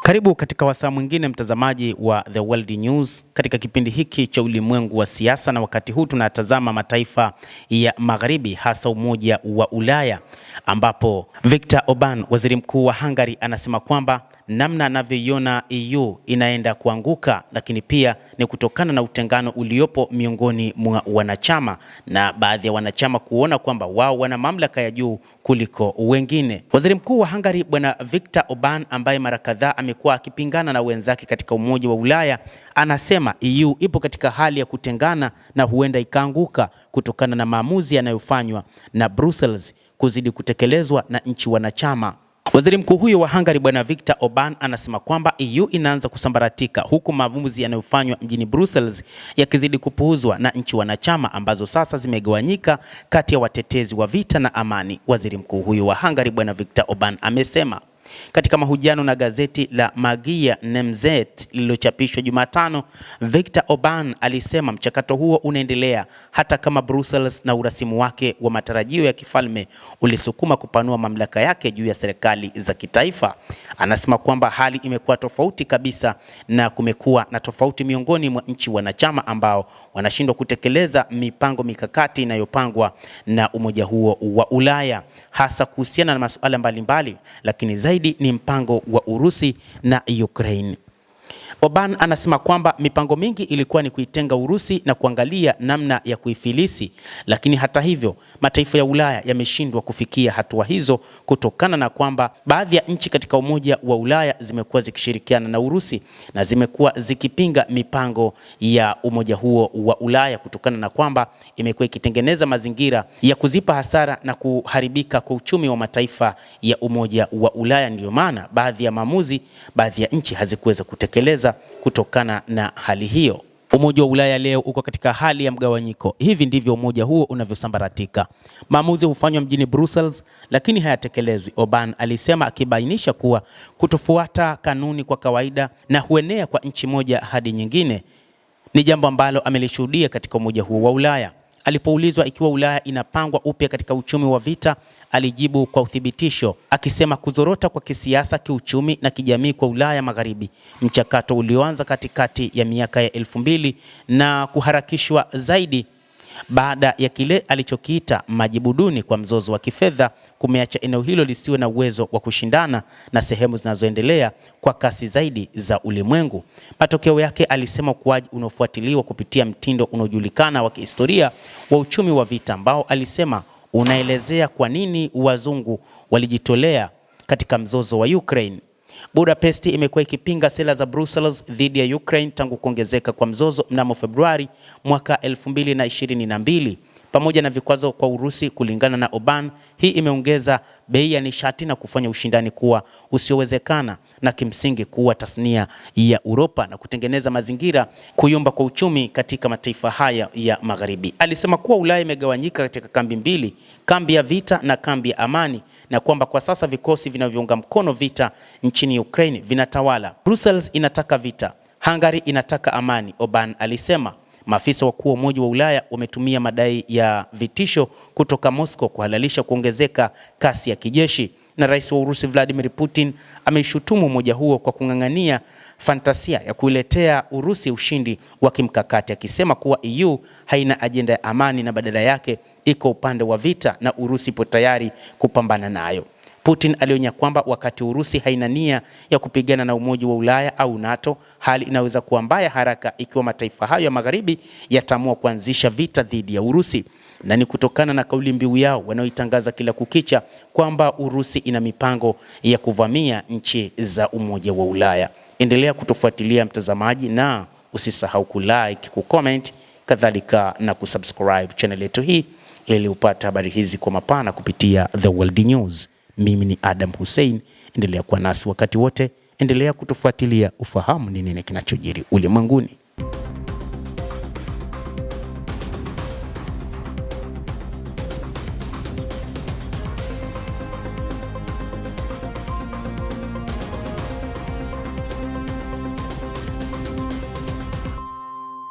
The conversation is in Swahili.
Karibu katika wasaa mwingine mtazamaji wa The World News katika kipindi hiki cha ulimwengu wa siasa, na wakati huu tunatazama mataifa ya Magharibi, hasa Umoja wa Ulaya, ambapo Viktor Orban, waziri mkuu wa Hungary, anasema kwamba namna anavyoiona EU inaenda kuanguka, lakini pia ni kutokana na utengano uliopo miongoni mwa wanachama na baadhi ya wanachama kuona kwamba wao wana mamlaka ya juu kuliko wengine. Waziri mkuu wa Hungary Bwana Viktor Orban, ambaye mara kadhaa amekuwa akipingana na wenzake katika Umoja wa Ulaya, anasema EU ipo katika hali ya kutengana na huenda ikaanguka kutokana na maamuzi yanayofanywa na Brussels kuzidi kutekelezwa na nchi wanachama. Waziri mkuu huyo wa Hungary Bwana Viktor Orban anasema kwamba EU inaanza kusambaratika huku maamuzi yanayofanywa mjini Brussels yakizidi kupuuzwa na nchi wanachama ambazo sasa zimegawanyika kati ya watetezi wa vita na amani. Waziri mkuu huyo wa Hungary Bwana Viktor Orban amesema katika mahojiano na gazeti la Magyar Nemzet lililochapishwa Jumatano. Viktor Orban alisema mchakato huo unaendelea hata kama Brussels na urasimu wake wa matarajio ya kifalme ulisukuma kupanua mamlaka yake juu ya serikali za kitaifa. Anasema kwamba hali imekuwa tofauti kabisa na kumekuwa na tofauti miongoni mwa nchi wanachama ambao wanashindwa kutekeleza mipango mikakati inayopangwa na umoja huo wa Ulaya, hasa kuhusiana na masuala mbalimbali, lakini zaidi ni mpango wa Urusi na Ukraine. Orban anasema kwamba mipango mingi ilikuwa ni kuitenga Urusi na kuangalia namna ya kuifilisi, lakini hata hivyo mataifa ya Ulaya yameshindwa kufikia hatua hizo kutokana na kwamba baadhi ya nchi katika Umoja wa Ulaya zimekuwa zikishirikiana na Urusi na zimekuwa zikipinga mipango ya umoja huo wa Ulaya kutokana na kwamba imekuwa ikitengeneza mazingira ya kuzipa hasara na kuharibika kwa uchumi wa mataifa ya Umoja wa Ulaya. Ndio maana baadhi ya maamuzi baadhi ya nchi hazikuweza kutekeleza kutokana na hali hiyo. Umoja wa Ulaya leo uko katika hali ya mgawanyiko. Hivi ndivyo umoja huo unavyosambaratika. Maamuzi hufanywa mjini Brussels lakini hayatekelezwi, Orban alisema, akibainisha kuwa kutofuata kanuni kwa kawaida na huenea kwa nchi moja hadi nyingine ni jambo ambalo amelishuhudia katika umoja huo wa Ulaya. Alipoulizwa ikiwa Ulaya inapangwa upya katika uchumi wa vita, alijibu kwa uthibitisho akisema kuzorota kwa kisiasa, kiuchumi na kijamii kwa Ulaya Magharibi, mchakato ulioanza katikati ya miaka ya 2000 na kuharakishwa zaidi baada ya kile alichokiita majibu duni kwa mzozo wa kifedha, kumeacha eneo hilo lisiwe na uwezo wa kushindana na sehemu zinazoendelea kwa kasi zaidi za ulimwengu. Matokeo yake, alisema, ukuaji unaofuatiliwa kupitia mtindo unaojulikana wa kihistoria wa uchumi wa vita ambao alisema unaelezea kwa nini wazungu walijitolea katika mzozo wa Ukraine. Budapest imekuwa ikipinga sera za Brussels dhidi ya Ukraine tangu kuongezeka kwa mzozo mnamo Februari mwaka 2022 pamoja na vikwazo kwa Urusi. Kulingana na Orban, hii imeongeza bei ya nishati na kufanya ushindani kuwa usiowezekana na kimsingi kuwa tasnia ya Uropa na kutengeneza mazingira kuyumba kwa uchumi katika mataifa haya ya Magharibi. Alisema kuwa Ulaya imegawanyika katika kambi mbili, kambi ya vita na kambi ya amani, na kwamba kwa sasa vikosi vinavyounga mkono vita nchini Ukraine vinatawala. Brussels inataka vita, Hungary inataka amani, Orban alisema. Maafisa wakuu wa Umoja wa Ulaya wametumia madai ya vitisho kutoka Moscow kuhalalisha kuongezeka kasi ya kijeshi, na Rais wa Urusi Vladimir Putin ameishutumu umoja huo kwa kung'ang'ania fantasia ya kuiletea Urusi ushindi wa kimkakati, akisema kuwa EU haina ajenda ya amani na badala yake iko upande wa vita na Urusi ipo tayari kupambana nayo. Putin alionya kwamba wakati Urusi haina nia ya kupigana na Umoja wa Ulaya au NATO, hali inaweza kuwa mbaya haraka ikiwa mataifa hayo ya Magharibi yataamua kuanzisha vita dhidi ya Urusi. Na ni kutokana na kauli mbiu yao wanaoitangaza kila kukicha kwamba Urusi ina mipango ya kuvamia nchi za Umoja wa Ulaya. Endelea kutufuatilia mtazamaji, na usisahau kulike, kucomment, kadhalika na kusubscribe channel yetu hii ili upate habari hizi kwa mapana kupitia The World News. Mimi ni Adam Hussein, endelea kuwa nasi wakati wote, endelea kutufuatilia ufahamu ni nini kinachojiri ulimwenguni.